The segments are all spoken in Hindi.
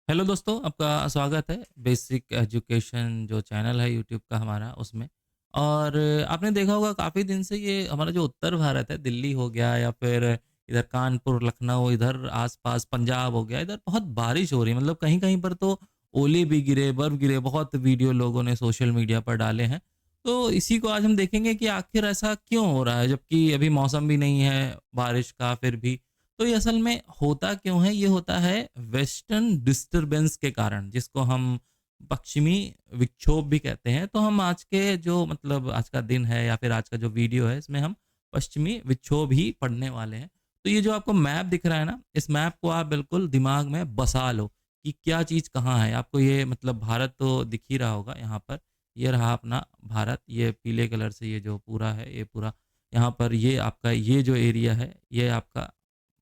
हेलो दोस्तों, आपका स्वागत है बेसिक एजुकेशन जो चैनल है यूट्यूब का हमारा उसमें। और आपने देखा होगा काफ़ी दिन से ये हमारा जो उत्तर भारत है, दिल्ली हो गया या फिर इधर कानपुर, लखनऊ, इधर आस-पास पंजाब हो गया, इधर बहुत बारिश हो रही है। मतलब कहीं-कहीं पर तो ओले भी गिरे, बर्फ़ गिरे, बहुत वीडियो लोगों ने सोशल मीडिया पर डाले हैं। तो इसी को आज हम देखेंगे कि आखिर ऐसा क्यों हो रहा है, जबकि अभी मौसम भी नहीं है बारिश का फिर भी। तो ये असल में होता क्यों है? ये होता है वेस्टर्न डिस्टरबेंस के कारण, जिसको हम पश्चिमी विक्षोभ भी कहते हैं। तो हम आज के जो मतलब आज का दिन है या फिर आज का जो वीडियो है, इसमें हम पश्चिमी विक्षोभ ही पढ़ने वाले हैं। तो ये जो आपको मैप दिख रहा है ना, इस मैप को आप बिल्कुल दिमाग में बसा लो कि क्या चीज़ कहाँ है। आपको ये मतलब भारत तो दिख ही रहा होगा यहाँ पर। ये रहा अपना भारत, ये पीले कलर से ये जो पूरा है, ये पूरा यहाँ पर ये आपका ये जो एरिया है, ये आपका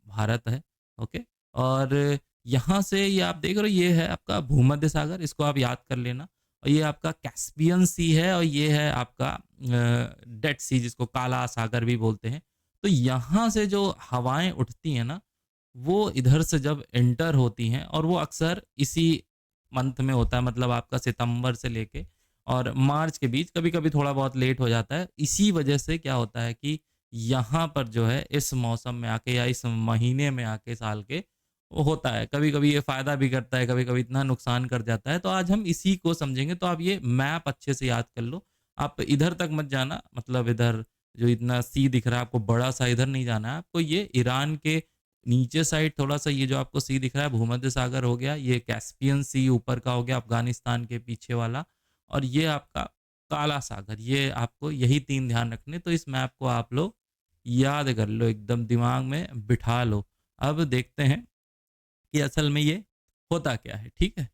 भारत है, ओके? और यहाँ से ये आप देख रहे हो ये है आपका भूमध्य सागर, इसको आप याद कर लेना। और ये आपका कैस्पियन सी है और ये है आपका डेड सी जिसको काला सागर भी बोलते हैं। तो यहाँ से जो हवाएँ उठती हैं ना, वो इधर से जब एंटर होती हैं और वो अक्सर इसी मंथ में होता है, मतलब आपका सितंबर से लेके और मार्च के बीच, कभी-कभी थोड़ा बहुत लेट हो जाता है। इसी वजह से क्या होता है कि यहाँ पर जो है इस मौसम में आके या इस महीने में आके साल के वो होता है। कभी-कभी ये फ़ायदा भी करता है, कभी-कभी इतना नुकसान कर जाता है। तो आज हम इसी को समझेंगे। तो आप ये मैप अच्छे से याद कर लो। आप इधर तक मत जाना, मतलब इधर जो इतना सी दिख रहा है आपको, बड़ा-सा इधर नहीं जाना है। आपको ये ईरान के नीचे साइड थोड़ा-सा ये जो आपको सी दिख रहा है भूमध्य सागर हो गया, ये कैस्पियन सी ऊपर का हो गया अफ़गानिस्तान के पीछे वाला, और ये आपका काला सागर, ये आपको यही 3 ध्यान रखने। तो इस मैप को आप लोग याद कर लो, एकदम दिमाग में बिठा लो। अब देखते हैं कि असल में ये होता क्या है, ठीक है?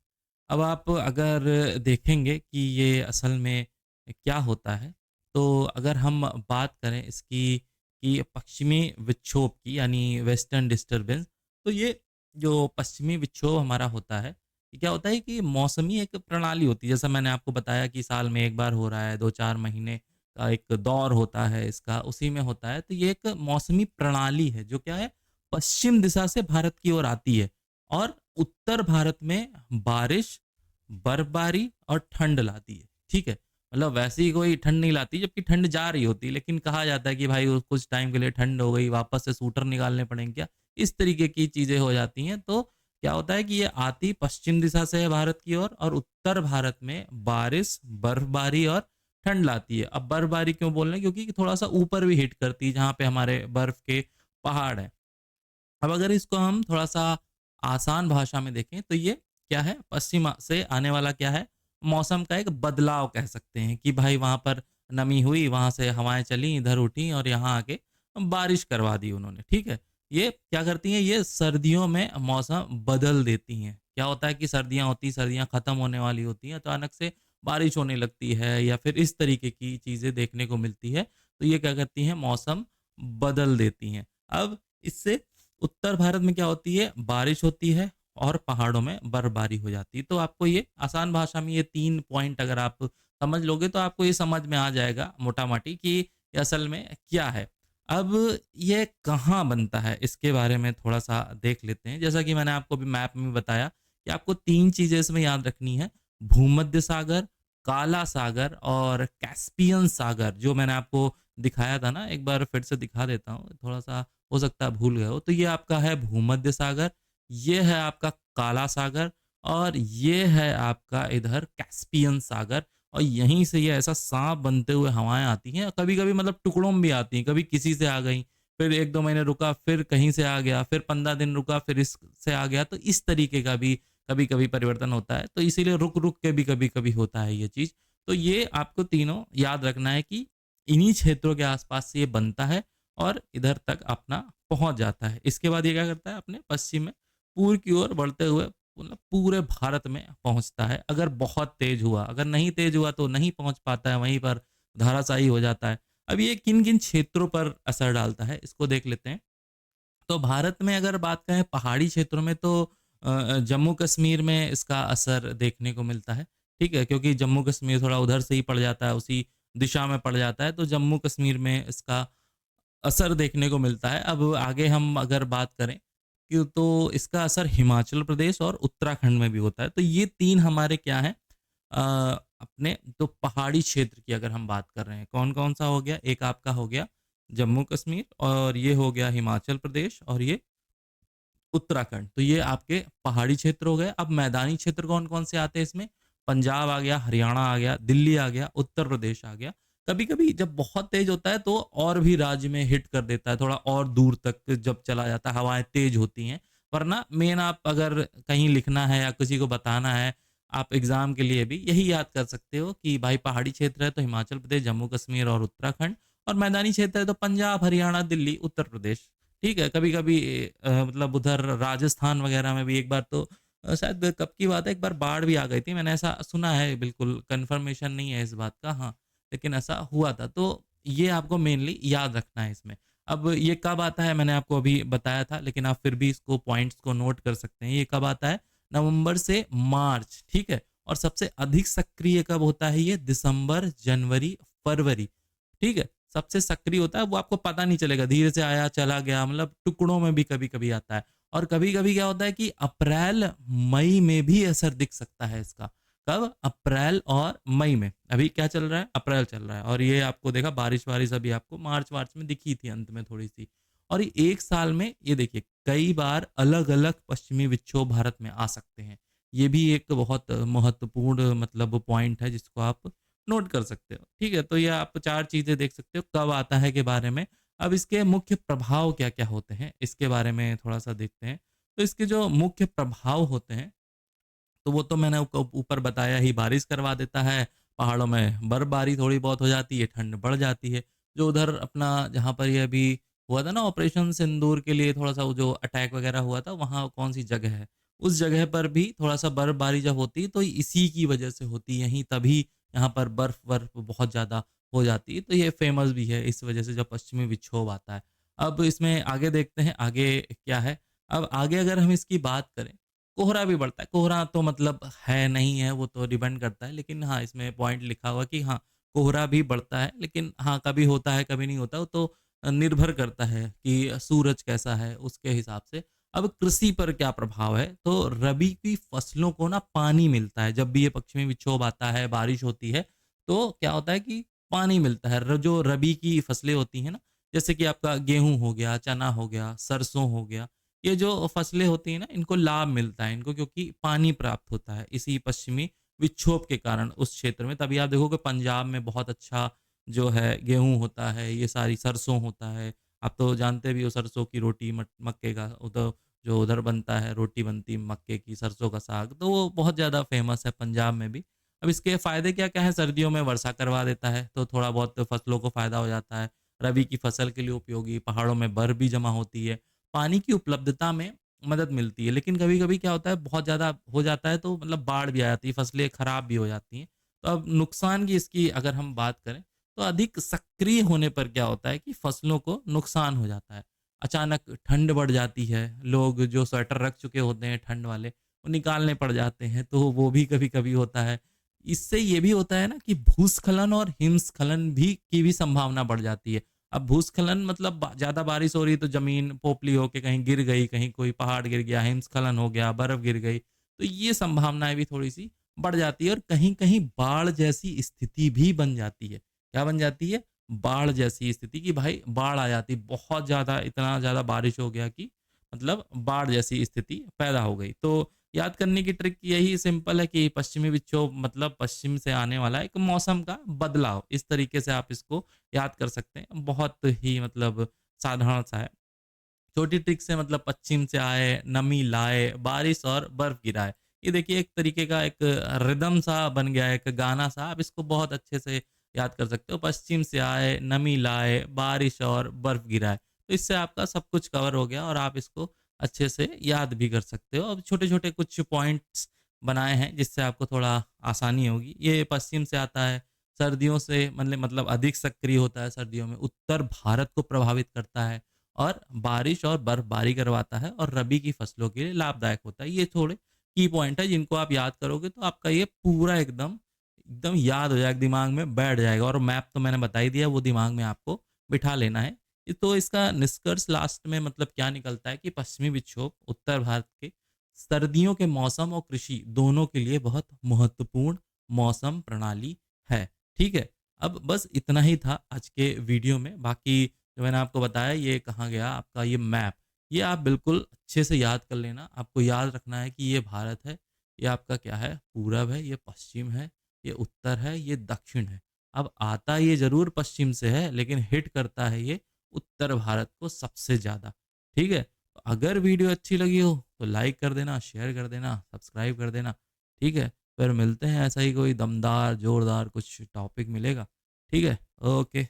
अब आप अगर देखेंगे कि ये असल में क्या होता है, तो अगर हम बात करें इसकी कि पश्चिमी विक्षोभ की यानी वेस्टर्न डिस्टर्बेंस, तो ये जो पश्चिमी विक्षोभ हमारा होता है, ये क्या होता है कि मौसमी एक प्रणाली होती है। जैसा मैंने आपको बताया कि साल में 1 बार हो रहा है, 2-4 महीने का एक दौर होता है इसका, उसी में होता है। तो ये एक मौसमी प्रणाली है, जो क्या है, पश्चिम दिशा से भारत की ओर आती है और उत्तर भारत में बारिश, बर्फबारी और ठंड लाती है, ठीक है? मतलब वैसे ही कोई ठंड नहीं लाती, जबकि ठंड जा रही होती है, लेकिन कहा जाता है कि भाई वो कुछ टाइम के लिए ठंड हो गई, वापस से स्वेटर निकालने पड़ेंगे क्या? इस तरीके की चीज़ें हो जाती हैं। तो क्या होता है कि ये आती पश्चिम दिशा से है भारत की ओर और उत्तर भारत में बारिश, बर्फबारी और ठंड लाती है। अब बर्फबारी क्यों बोल रहे हैं? क्योंकि थोड़ा-सा ऊपर भी हिट करती है, जहाँ पे हमारे बर्फ के पहाड़ हैं। अब अगर इसको हम थोड़ा-सा आसान भाषा में देखें तो ये क्या है, पश्चिम से आने वाला क्या है, मौसम का एक बदलाव कह सकते हैं कि भाई वहाँ पर नमी हुई, वहाँ से हवाएँ चलीं, इधर उठी और यहाँ आके बारिश करवा दी उन्होंने, ठीक है? ये क्या करती हैं, ये सर्दियों में मौसम बदल देती हैं। क्या होता है कि सर्दियाँ होती हैं, सर्दियाँ खत्म होने वाली होती हैं, अचानक से बारिश होने लगती है या फिर इस तरीके की चीज़ें देखने को मिलती है। तो ये क्या करती हैं, मौसम बदल देती हैं। अब इससे उत्तर भारत में क्या होती है, बारिश होती है और पहाड़ों में बर्फबारी हो जाती है। तो आपको ये आसान भाषा में ये 3 पॉइंट अगर आप समझ लोगे तो आपको ये समझ में आ जाएगा मोटा-माटी कि ये असल में क्या है। अब ये कहाँ बनता है, इसके बारे में थोड़ा-सा देख लेते हैं। जैसा कि मैंने आपको अभी मैप में बताया कि आपको 3 चीज़ें इसमें याद रखनी है, भूमध्य सागर, काला सागर और कैस्पियन सागर, जो मैंने आपको दिखाया था ना, एक बार फिर से दिखा देता हूँ, थोड़ा-सा हो सकता है भूल गए हो। तो ये आपका है भूमध्य सागर, ये है आपका काला सागर और ये है आपका इधर कैस्पियन सागर। और यहीं से ये ऐसा साँप बनते हुए हवाएँ आती हैं, कभी-कभी मतलब टुकड़ों में भी आती हैं, कभी किसी से आ गई, फिर 1-2 महीने रुका, फिर कहीं से आ गया, फिर 15 दिन रुका, फिर इससे आ गया। तो इस तरीके का भी कभी-कभी परिवर्तन होता है। तो इसीलिए रुक-रुक के भी कभी-कभी होता है ये चीज़। तो ये आपको तीनों याद रखना है कि इन्हीं क्षेत्रों के आस-पास से ये बनता है और इधर तक अपना पहुँच जाता है। इसके बाद ये क्या करता है, अपने पश्चिम में पूर्व की ओर बढ़ते हुए मतलब पूरे भारत में पहुँचता है, अगर बहुत तेज़ हुआ। अगर नहीं तेज़ हुआ तो नहीं पहुँच पाता है, वहीं पर धराशायी हो जाता है। अब ये किन-किन क्षेत्रों पर असर डालता है, इसको देख लेते हैं। तो भारत में अगर बात करें पहाड़ी क्षेत्रों में तो जम्मू कश्मीर में इसका असर देखने को मिलता है, ठीक है? क्योंकि जम्मू कश्मीर थोड़ा उधर से ही पड़ जाता है, उसी दिशा में पड़ जाता है, तो जम्मू कश्मीर में इसका असर देखने को मिलता है। अब आगे हम अगर बात करें तो इसका असर हिमाचल प्रदेश और उत्तराखंड में भी होता है। तो ये 3 हमारे क्या हैं, अ, अपने तो पहाड़ी क्षेत्र की अगर हम बात कर रहे हैं, कौन-कौन सा हो गया? एक आपका हो गया जम्मू-कश्मीर, और ये हो गया हिमाचल प्रदेश, और ये उत्तराखंड। तो ये आपके पहाड़ी क्षेत्र हो गए। अब मैदानी क्षेत्र कौन-कौन से आते हैं इसमें? पंजाब आ गया, हरियाणा आ गया, दिल्ली आ गया, उत्तर प्रदेश आ गया। कभी-कभी जब बहुत तेज़ होता है तो और भी राज्य में हिट कर देता है, थोड़ा और दूर तक जब चला जाता है, हवाएँ तेज़ होती हैं। वरना मेन आप अगर कहीं लिखना है या किसी को बताना है, आप एग्ज़ाम के लिए भी यही याद कर सकते हो कि भाई पहाड़ी क्षेत्र है तो हिमाचल प्रदेश, जम्मू-कश्मीर और उत्तराखंड, और मैदानी क्षेत्र है तो पंजाब, हरियाणा, दिल्ली, उत्तर प्रदेश। ठीक है, कभी-कभी मतलब उधर राजस्थान वगैरह में भी एक बार तो शायद कब की बात है, एक बार बाढ़ भी आ गई थी। मैंने ऐसा सुना है, बिल्कुल कन्फर्मेशन नहीं है इस बात का, हाँ, लेकिन ऐसा हुआ था। तो ये आपको मेनली याद रखना है इसमें। अब ये कब आता है मैंने आपको अभी बताया था, लेकिन आप फिर भी इसको पॉइंट्स को नोट कर सकते हैं। ये कब आता है? नवंबर से मार्च, ठीक है? और सबसे अधिक सक्रिय कब होता है ये? दिसंबर, जनवरी, फरवरी, ठीक है? सबसे सक्रिय होता है, वो आपको पता नहीं चलेगा, धीरे से आया चला गया, मतलब टुकड़ों में भी कभी-कभी आता है। और कभी-कभी क्या होता है कि अप्रैल, मई में भी असर दिख सकता है इसका। कब? अप्रैल और मई में। अभी क्या चल रहा है? अप्रैल चल रहा है, और ये आपको देखा बारिश-वारिश अभी आपको मार्च-वार्च में दिखी थी अंत में थोड़ी-सी। और ये 1 साल में ये देखिए कई बार अलग-अलग पश्चिमी विक्षोभ भारत में आ सकते हैं। ये भी एक बहुत महत्वपूर्ण मतलब पॉइंट है जिसको आप नोट कर सकते हो। ठीक है? तो ये आप 4 चीज़ें देख सकते हो कब आता है के बारे में। अब इसके मुख्य प्रभाव क्या-क्या होते हैं, इसके बारे में थोड़ा-सा देखते हैं। तो इसके जो मुख्य प्रभाव होते हैं, तो वो तो मैंने आपको ऊपर बताया ही, बारिश करवा देता है, पहाड़ों में बर्फबारी थोड़ी बहुत हो जाती है, ठंड बढ़ जाती है। जो उधर अपना जहाँ पर ये अभी हुआ था ना ऑपरेशन सिंदूर के लिए थोड़ा-सा वो जो अटैक वगैरह हुआ था, वहाँ कौन-सी जगह है? उस जगह पर भी थोड़ा-सा बर्फबारी जब होती है, तो इसी की वजह से होती है, यहीं तभी यहाँ पर बर्फ-वर्फ बहुत ज़्यादा हो जाती है। तो ये फ़ेमस भी है इस वजह से जब पश्चिमी विक्षोभ आता है। अब इसमें आगे देखते हैं, आगे क्या है? अब आगे अगर हम इसकी बात करें, कोहरा भी बढ़ता है। कोहरा तो मतलब है, नहीं है, वो तो डिपेंड करता है। लेकिन हाँ, इसमें पॉइंट लिखा हुआ है कि हाँ, कोहरा भी बढ़ता है। लेकिन हाँ, कभी होता है, कभी नहीं होता। वो तो निर्भर करता है कि सूरज कैसा है, उसके हिसाब से। अब कृषि पर क्या प्रभाव है? तो रबी की फसलों को ना पानी मिलता है। जब भी ये पश्चिमी विक्षोभ आता है, बारिश होती है, तो क्या होता है कि पानी मिलता है। जो रबी की फसलें होती हैं ना, जैसे कि आपका गेहूँ हो गया, चना हो गया, सरसों हो गया, ये जो फसलें होती हैं ना, इनको लाभ मिलता है इनको, क्योंकि पानी प्राप्त होता है इसी पश्चिमी विक्षोभ के कारण उस क्षेत्र में। तभी आप देखोगे पंजाब में बहुत अच्छा जो है गेहूँ होता है, ये सारी सरसों होता है। आप तो जानते भी हो सरसों की रोटी, मक्के का उधर जो उधर बनता है, रोटी बनती है मक्के की, सरसों का साग, तो वो बहुत ज़्यादा फ़ेमस है पंजाब में भी। अब इसके फ़ायदे क्या-क्या हैं? सर्दियों में वर्षा करवा देता है, तो थोड़ा बहुत फसलों को फ़ायदा हो जाता है। रबी की फसल के लिए उपयोगी, पहाड़ों में बर्फ़ भी जमा होती है। पानी की उपलब्धता में मदद मिलती है, लेकिन कभी-कभी क्या होता है बहुत ज़्यादा हो जाता है तो मतलब बाढ़ भी आ जाती है, फसलें खराब भी हो जाती हैं। तो अब नुकसान की इसकी अगर हम बात करें, तो अधिक सक्रिय होने पर क्या होता है कि फसलों को नुकसान हो जाता है। अचानक ठंड बढ़ जाती है, लोग जो स्वेटर रख चुके होते हैं ठंड वाले, वो निकालने पड़ जाते हैं, तो वो भी कभी-कभी होता है। इससे ये भी होता है ना कि भूस्खलन और हिमस्खलन भी की भी संभावना बढ़ जाती है। अब भूस्खलन मतलब ज़्यादा बारिश हो रही है तो ज़मीन पोपली होके कहीं गिर गई, कहीं कोई पहाड़ गिर गया, हिमस्खलन हो गया, बर्फ़ गिर गई, तो ये संभावनाएँ भी थोड़ी-सी बढ़ जाती है, और कहीं-कहीं बाढ़ जैसी स्थिति भी बन जाती है। क्या बन जाती है? बाढ़ जैसी स्थिति कि भाई बाढ़ आ जाती, बहुत ज़्यादा, इतना ज़्यादा बारिश हो गया कि मतलब बाढ़ जैसी स्थिति पैदा हो गई। तो याद करने की ट्रिक यही सिंपल है कि पश्चिमी विक्षोभ मतलब पश्चिम से आने वाला एक मौसम का बदलाव, इस तरीके से आप इसको याद कर सकते हैं। बहुत ही मतलब साधारण सा है। छोटी ट्रिक से मतलब पश्चिम से आए, नमी लाए, बारिश और बर्फ गिराए। ये देखिए एक तरीके का एक रिदम सा बन गया है, एक गाना सा, आप इसको बहुत अच्छे से याद कर सकते हो। पश्चिम से आए, नमी लाए, बारिश और बर्फ गिराए। तो इससे आपका सब कुछ कवर हो गया और आप इसको अच्छे से याद भी कर सकते हो। अब छोटे-छोटे कुछ पॉइंट्स बनाए हैं जिससे आपको थोड़ा आसानी होगी। ये पश्चिम से आता है, सर्दियों से मतलब अधिक सक्रिय होता है सर्दियों में, उत्तर भारत को प्रभावित करता है और बारिश और बर्फबारी करवाता है और रबी की फसलों के लिए लाभदायक होता है। ये थोड़े की पॉइंट है जिनको आप याद करोगे तो आपका ये पूरा एकदम एकदम याद हो जाएगा, दिमाग में बैठ जाएगा, और मैप तो मैंने बता ही दिया, वो दिमाग में आपको बिठा लेना है। तो इसका निष्कर्ष लास्ट में मतलब क्या निकलता है कि पश्चिमी विक्षोभ उत्तर भारत के सर्दियों के मौसम और कृषि दोनों के लिए बहुत महत्वपूर्ण मौसम प्रणाली है। ठीक है? अब बस इतना ही था आज के वीडियो में। बाकी जो मैंने आपको बताया ये कहाँ गया आपका ये मैप, ये आप बिल्कुल अच्छे से याद कर लेना। आपको याद रखना है कि ये भारत है, ये आपका क्या है पूरब है, ये पश्चिम है, ये उत्तर है, ये दक्षिण है। अब आता ये ज़रूर पश्चिम से है लेकिन हिट करता है ये उत्तर भारत को सबसे ज़्यादा। ठीक है? तो अगर वीडियो अच्छी लगी हो तो लाइक कर देना, शेयर कर देना, सब्सक्राइब कर देना। ठीक है? फिर मिलते हैं ऐसा ही कोई दमदार, ज़ोरदार कुछ टॉपिक मिलेगा। ठीक है? ओके।